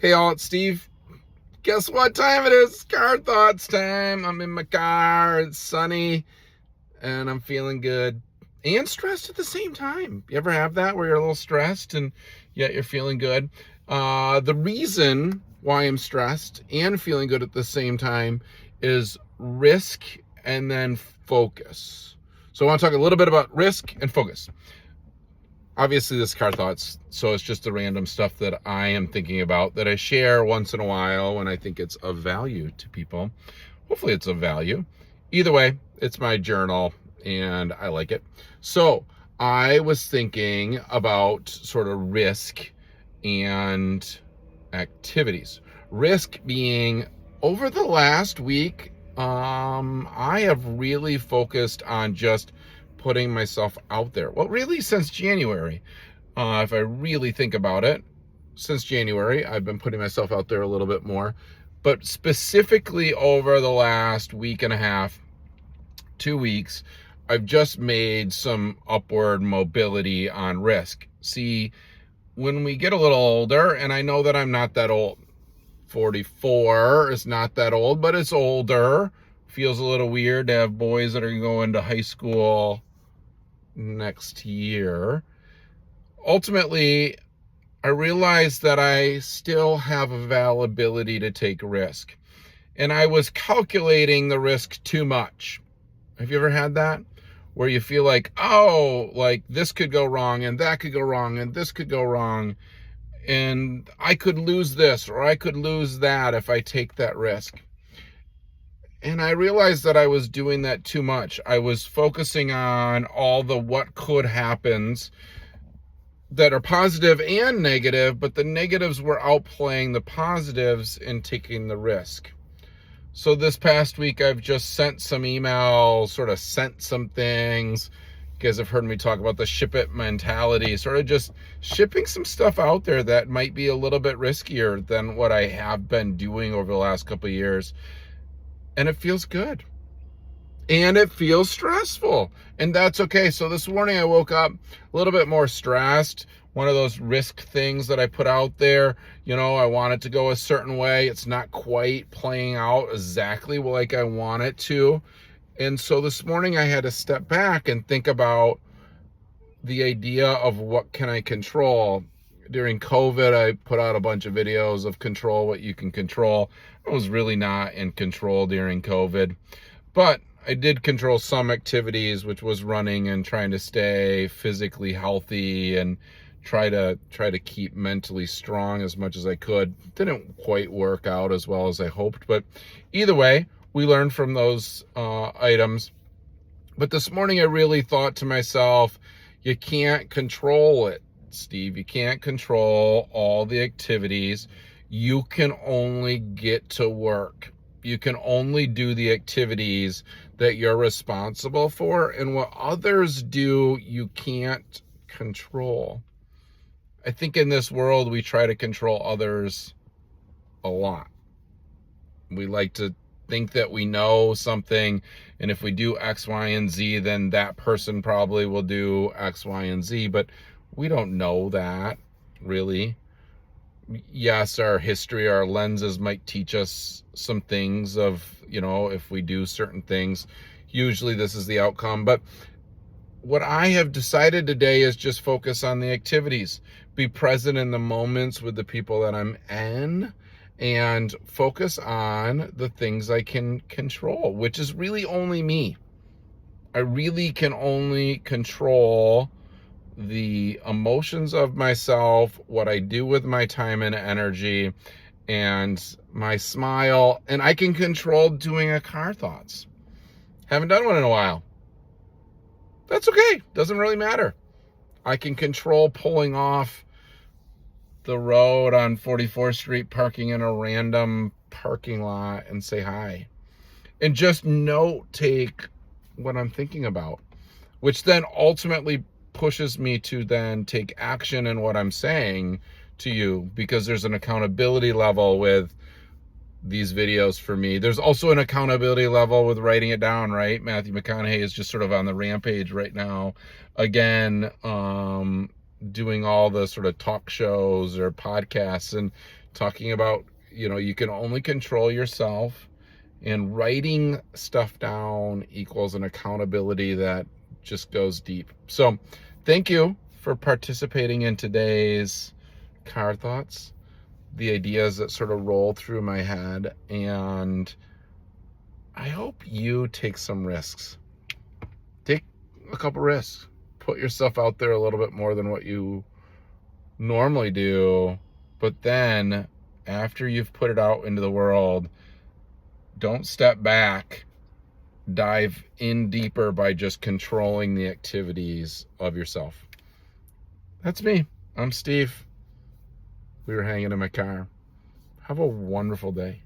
Hey all, it's Steve. Guess what time it is? Car thoughts time. I'm in my car, it's sunny, and I'm feeling good and stressed at the same time. You ever have that where you're a little stressed and yet you're feeling good? The reason why I'm stressed and feeling good at the same time is risk and then focus. So I want to talk a little bit about risk and focus. Obviously this car thoughts, so it's just the random stuff that I am thinking about that I share once in a while when I think it's of value to people. Hopefully it's of value. Either way, it's my journal and I like it. So I was thinking about sort of risk and activities. Risk being, over the last week, I have really focused on just putting myself out there. Well, really since January, if I really think about it, since January, I've been putting myself out there a little bit more, but specifically over the last week and a half, 2 weeks, I've just made some upward mobility on risk. See, when we get a little older, and I know that I'm not that old, 44 is not that old, but it's older. Feels a little weird to have boys that are going to high school next year. Ultimately, I realized that I still have availability to take risk. And I was calculating the risk too much. Have you ever had that? Where you feel like, oh, like this could go wrong and that could go wrong and this could go wrong. And I could lose this or I could lose that if I take that risk. And I realized that I was doing that too much. I was focusing on all the what could happens that are positive and negative, but the negatives were outplaying the positives in taking the risk. So this past week, I've just sent some emails, sort of sent some things. You guys have heard me talk about the ship it mentality, sort of just shipping some stuff out there that might be a little bit riskier than what I have been doing over the last couple of years. And it feels good. And it feels stressful. And that's okay. So this morning I woke up a little bit more stressed. One of those risk things that I put out there, I want it to go a certain way. It's not quite playing out exactly like I want it to. And so this morning I had to step back and think about the idea of what can I control. During COVID, I put out a bunch of videos of control what you can control. I was really not in control during COVID, but I did control some activities, which was running and trying to stay physically healthy and try to keep mentally strong as much as I could. Didn't quite work out as well as I hoped, but either way, we learned from those items. But this morning I really thought to myself, you can't control it, Steve. You can't control all the activities. You can only get to work. You can only do the activities that you're responsible for, and what others do, you can't control. I think in this world, we try to control others a lot. We like to think that we know something, and if we do X, Y, and Z, then that person probably will do X, Y, and Z, but we don't know that, really. Yes, our history, our lenses might teach us some things of, if we do certain things, usually this is the outcome. But what I have decided today is just focus on the activities, be present in the moments with the people that I'm in, and focus on the things I can control, which is really only me. I really can only control the emotions of myself, what I do with my time and energy, and my smile, and I can control doing a car thoughts. Haven't done one in a while. That's okay. Doesn't really matter. I can control pulling off the road on 44th Street, parking in a random parking lot and say hi. And just take what I'm thinking about, which then ultimately pushes me to then take action in what I'm saying to you, because there's an accountability level with these videos for me. There's also an accountability level with writing it down, right? Matthew McConaughey is just sort of on the rampage right now. Again, doing all the sort of talk shows or podcasts and talking about, you can only control yourself, and writing stuff down equals an accountability that just goes deep. So thank you for participating in today's Car Thoughts, the ideas that sort of roll through my head, and I hope you take some risks. Take a couple risks. Put yourself out there a little bit more than what you normally do, but then after you've put it out into the world, don't step back. Dive in deeper by just controlling the activities of yourself. That's me. I'm Steve. We were hanging in my car. Have a wonderful day.